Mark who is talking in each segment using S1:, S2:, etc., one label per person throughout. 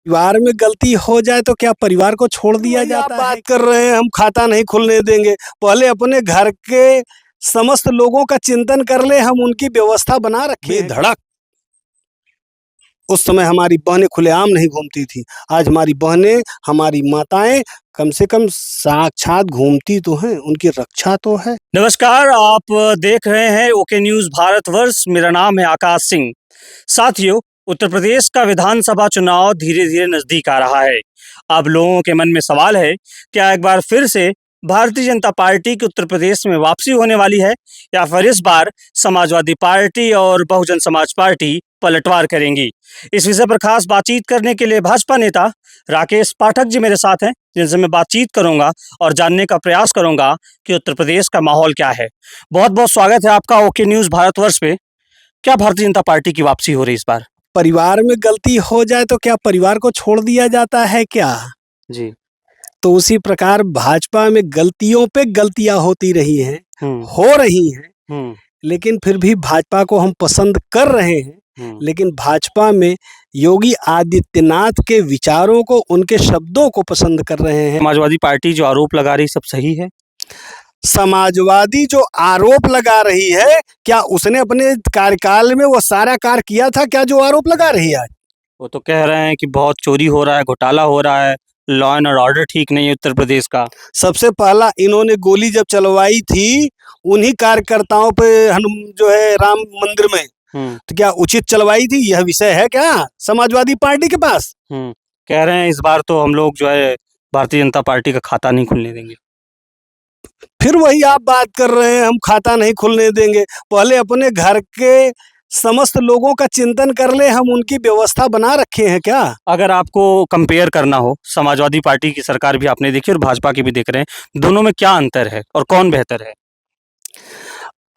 S1: परिवार में गलती हो जाए तो क्या परिवार को छोड़ दिया जाता है? बात कर रहे हैं हम खाता नहीं खुलने देंगे। पहले अपने घर के समस्त लोगों का चिंतन कर ले, हम उनकी व्यवस्था बना रखे धड़क। उस समय हमारी बहनें खुलेआम नहीं घूमती थी। आज हमारी बहनें, हमारी माताएं कम से कम साक्षात घूमती तो हैं, उनकी रक्षा तो है।
S2: नमस्कार, आप देख रहे हैं ओके न्यूज़ भारतवर्ष। मेरा नाम है आकाश सिंह। साथियों, उत्तर प्रदेश का विधानसभा चुनाव धीरे धीरे नजदीक आ रहा है। अब लोगों के मन में सवाल है, क्या एक बार फिर से भारतीय जनता पार्टी की उत्तर प्रदेश में वापसी होने वाली है, या फिर इस बार समाजवादी पार्टी और बहुजन समाज पार्टी पलटवार करेंगी? इस विषय पर खास बातचीत करने के लिए भाजपा नेता राकेश पाठक जी मेरे साथ हैं, जिनसे मैं बातचीत करूंगा और जानने का प्रयास करूंगा कि उत्तर प्रदेश का माहौल क्या है। बहुत बहुत स्वागत है आपका ओके न्यूज़ भारतवर्ष पे। क्या भारतीय जनता पार्टी की वापसी हो रही है इस बार?
S1: परिवार में गलती हो जाए तो क्या परिवार को छोड़ दिया जाता है क्या?
S2: जी।
S1: तो उसी प्रकार भाजपा में गलतियों पे गलतियां होती रही हैं, हो रही हैं, लेकिन फिर भी भाजपा को हम पसंद कर रहे हैं। लेकिन भाजपा में योगी आदित्यनाथ के विचारों को, उनके शब्दों को पसंद कर रहे हैं।
S2: समाजवादी पार्टी जो आरोप लगा रही, सब सही है?
S1: समाजवादी जो आरोप लगा रही है, क्या उसने अपने कार्यकाल में वो सारा कार्य किया था क्या जो आरोप लगा रही है आज?
S2: वो तो कह रहे हैं कि बहुत चोरी हो रहा है, घोटाला हो रहा है, लॉ एंड ऑर्डर ठीक नहीं है उत्तर प्रदेश का।
S1: सबसे पहला इन्होंने गोली जब चलवाई थी, उन्हीं कार्यकर्ताओं पे जो है राम मंदिर में, तो क्या उचित चलवाई थी? यह विषय है क्या समाजवादी पार्टी के पास?
S2: कह रहे हैं इस बार तो हम लोग जो है भारतीय जनता पार्टी का खाता नहीं खुलने देंगे।
S1: फिर वही आप बात कर रहे हैं, हम खाता नहीं खुलने देंगे। पहले अपने घर के समस्त लोगों का चिंतन कर ले, हम उनकी व्यवस्था बना रखे हैं क्या?
S2: अगर आपको कंपेयर करना हो, समाजवादी पार्टी की सरकार भी आपने देखी और भाजपा की भी देख रहे हैं, दोनों में क्या अंतर है और कौन बेहतर है?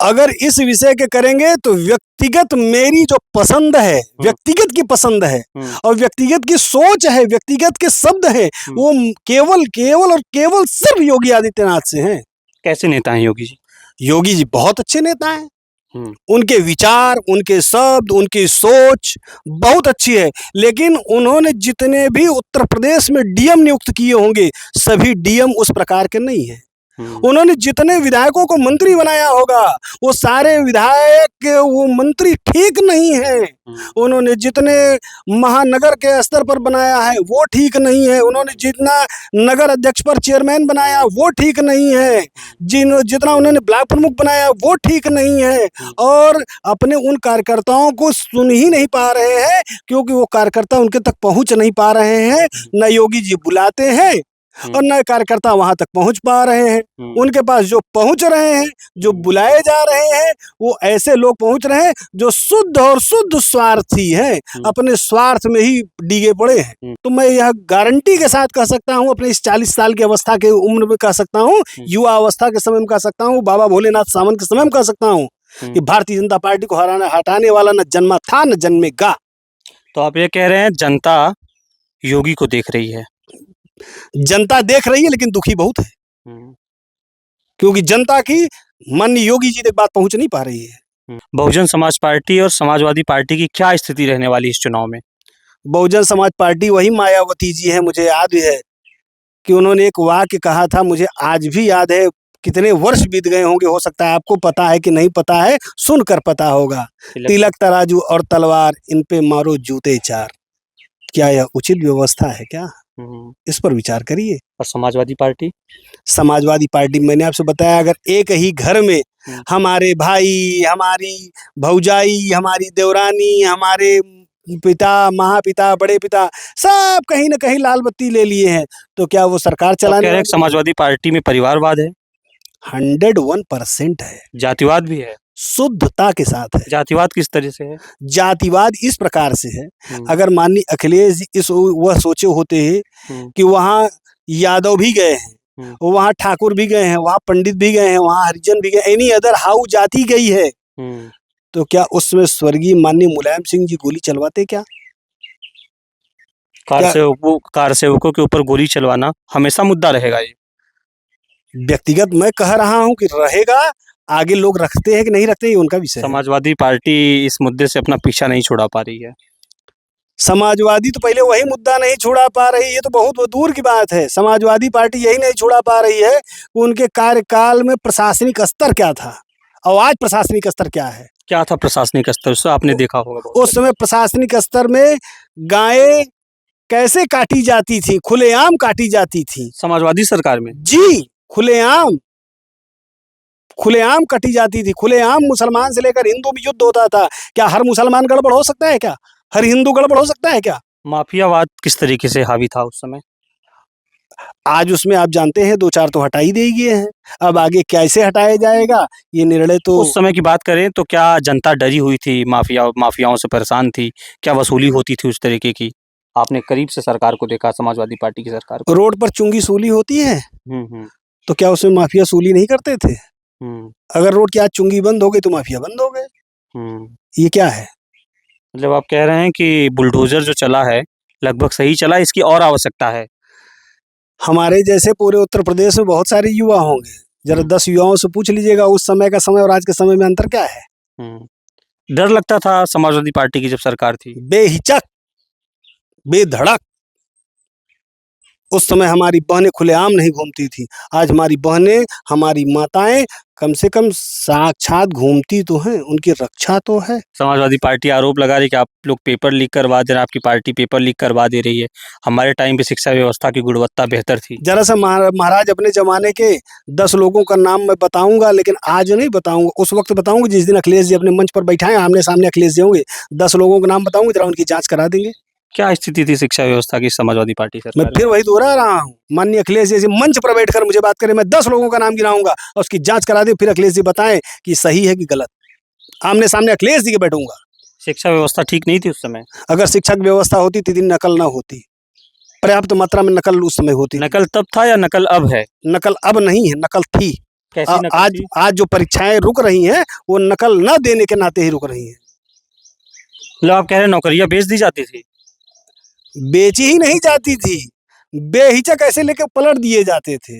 S1: अगर इस विषय के करेंगे तो व्यक्तिगत मेरी जो पसंद है, व्यक्तिगत की पसंद है और व्यक्तिगत की सोच है, व्यक्तिगत के शब्द है, वो केवल केवल और केवल सिर्फ योगी आदित्यनाथ से हैं।
S2: कैसे नेता हैं योगी जी?
S1: योगी जी बहुत अच्छे नेता हैं। उनके विचार, उनके शब्द, उनकी सोच बहुत अच्छी है। लेकिन उन्होंने जितने भी उत्तर प्रदेश में डीएम नियुक्त किए होंगे, सभी डीएम उस प्रकार के नहीं है। उन्होंने जितने विधायकों को मंत्री बनाया होगा, वो सारे विधायक वो मंत्री ठीक नहीं है। उन्होंने जितने महानगर के स्तर पर बनाया है वो ठीक नहीं है। उन्होंने जितना नगर अध्यक्ष पर चेयरमैन बनाया वो ठीक नहीं है। जितना उन्होंने ब्लॉक प्रमुख बनाया वो ठीक नहीं है। और अपने उन कार्यकर्ताओं को सुन ही नहीं पा रहे हैं, क्योंकि वो कार्यकर्ता उनके तक पहुंच नहीं पा रहे हैं। न योगी जी बुलाते हैं और नए कार्यकर्ता वहां तक पहुंच पा रहे हैं। उनके पास जो पहुंच रहे हैं, जो बुलाए जा रहे हैं, वो ऐसे लोग पहुंच रहे हैं जो शुद्ध और शुद्ध स्वार्थी हैं, अपने स्वार्थ में ही डीगे पड़े हैं। तो मैं यह गारंटी के साथ कह सकता हूं, अपने इस 40 साल की अवस्था के उम्र में कह सकता हूं, युवा अवस्था के समय में कह सकता हूं, बाबा भोलेनाथ सावंत के समय में कह सकता हूं कि भारतीय जनता पार्टी को हटाने वाला न जन्मा था न जन्मेगा।
S2: तो आप ये कह रहे हैं जनता योगी को देख रही है?
S1: जनता देख रही है, लेकिन दुखी बहुत है, क्योंकि जनता की माननीय योगी जी तक बात पहुंच नहीं पा रही है।
S2: बहुजन समाज पार्टी और समाजवादी पार्टी की क्या स्थिति रहने वाली इस चुनाव में?
S1: बहुजन समाज पार्टी वही मायावती जी है। मुझे याद है कि उन्होंने एक वाक्य कहा था, मुझे आज भी याद है। कितने वर्ष बीत गए होंगे, हो सकता है आपको पता है कि नहीं पता है, सुनकर पता होगा। तिलक तराजू और तलवार, इन पे मारो जूते चार। क्या यह उचित व्यवस्था है क्या? इस पर विचार करिए।
S2: और समाजवादी पार्टी?
S1: समाजवादी पार्टी मैंने आपसे बताया, अगर एक ही घर में हमारे भाई, हमारी भौजाई, हमारी देवरानी, हमारे पिता, महापिता, बड़े पिता सब कहीं ना कहीं लाल बत्ती ले लिए हैं, तो क्या वो सरकार चलाने वाले?
S2: समाजवादी पार्टी में परिवारवाद है?
S1: 101% है।
S2: जातिवाद भी है?
S1: शुद्धता के साथ है।
S2: जातिवाद किस तरह से है?
S1: जातिवाद इस प्रकार से है, अगर माननीय अखिलेश जी वह सोचे होते हैं कि वहाँ यादव भी गए हैं, वहाँ ठाकुर भी गए हैं, वहाँ पंडित भी गए हैं, वहाँ हरिजन भी गए, एनी अदर हाउ जाति गई है, तो क्या उसमें स्वर्गीय माननीय मुलायम सिंह जी गोली चलवाते क्या?
S2: कार सेवकों के ऊपर गोली चलवाना हमेशा मुद्दा रहेगा। ये
S1: व्यक्तिगत मैं कह रहा हूं कि रहेगा, आगे लोग रखते हैं कि नहीं रखते, ये उनका विषय है।
S2: समाजवादी पार्टी इस मुद्दे से अपना पीछा नहीं छुड़ा पा रही है।
S1: समाजवादी तो पहले वही मुद्दा नहीं छुड़ा पा रही, ये तो बहुत दूर की बात है। समाजवादी पार्टी यही नहीं छुड़ा पा रही है कि उनके कार्यकाल में प्रशासनिक स्तर क्या था और आज प्रशासनिक स्तर क्या है।
S2: क्या था प्रशासनिक स्तर, उससे आपने देखा होगा बहुत
S1: उस समय प्रशासनिक स्तर में गायें कैसे काटी जाती थी, खुलेआम काटी जाती थी
S2: समाजवादी सरकार में।
S1: जी, खुलेआम खुलेआम कटी जाती थी, खुलेआम मुसलमान से लेकर हिंदू में युद्ध होता था। क्या हर मुसलमान गड़बड़ हो सकता है क्या? हर हिंदू गड़बड़ हो सकता है क्या?
S2: माफियावाद किस तरीके से हावी था उस समय?
S1: आज उसमें आप जानते हैं 2-4 तो हटा ही दे गए हैं। अब आगे कैसे हटाया जाएगा ये निर्णय तो
S2: उस समय की बात करें तो क्या जनता डरी हुई थी, माफियाओं से परेशान थी? क्या वसूली होती थी उस तरीके की? आपने करीब से सरकार को देखा, समाजवादी पार्टी की सरकार को।
S1: रोड पर चुंगी सूली होती है,
S2: हम्म।
S1: तो क्या उसमें माफिया सूली नहीं करते थे?
S2: हम्म।
S1: अगर रोड की आज चुंगी बंद हो गई तो माफिया बंद हो गए।
S2: हम्म।
S1: ये क्या है?
S2: मतलब आप कह रहे हैं कि बुलडोजर जो चला है लगभग सही चला, इसकी और आवश्यकता है।
S1: हमारे जैसे पूरे उत्तर प्रदेश में बहुत सारे युवा होंगे, जरा 10 युवाओं से पूछ लीजिएगा उस समय का समय और आज के समय में अंतर क्या है।
S2: डर लगता था समाजवादी पार्टी की जब सरकार थी।
S1: बेहिचक, बेधड़क उस समय हमारी बहनें खुलेआम नहीं घूमती थी। आज हमारी बहनें, हमारी माताएं कम से कम साक्षात घूमती तो हैं, उनकी रक्षा तो है।
S2: समाजवादी पार्टी आरोप लगा रही है कि आप लोग पेपर लीक करवा दे रहे हैं, आपकी पार्टी पेपर लीक करवा दे रही है। हमारे टाइम पे शिक्षा व्यवस्था की गुणवत्ता बेहतर थी।
S1: जरा सा महाराज अपने जमाने के 10 लोगों का नाम मैं बताऊंगा, लेकिन आज नहीं बताऊंगा। उस वक्त बताऊंगा जिस दिन अखिलेश जी अपने मंच पर बैठाएं, आमने सामने अखिलेश जी होंगे। 10 लोगों का नाम बताऊंगा, जरा उनकी जांच करा देंगे।
S2: क्या स्थिति थी शिक्षा व्यवस्था की समाजवादी पार्टी
S1: मैं
S2: सरकार
S1: फिर वही दोहरा रहा हूँ, माननीय अखिलेश जी मंच पर बैठकर मुझे बात करें, मैं 10 लोगों का नाम गिनाऊंगा और उसकी जांच करा दें, फिर अखिलेश जी बताएं कि सही है कि गलत। आमने सामने अखिलेश जी के बैठूंगा।
S2: शिक्षा व्यवस्था ठीक नहीं थी उस समय।
S1: अगर शिक्षक व्यवस्था होती तो दिन नकल ना होती, पर्याप्त मात्रा में नकल उस समय होती थी।
S2: नकल तब था या नकल अब है?
S1: नकल अब नहीं है, नकल थी।
S2: कैसी नकल
S1: आज
S2: थी?
S1: आज जो परीक्षाएं रुक रही हैं वो नकल न देने के नाते ही रुक रही हैं।
S2: मतलब आप कह रहे हैं नौकरियां बेच दी जाती थी?
S1: बेची ही नहीं जाती थी, बेहिचक ऐसे लेके पलट दिए जाते थे।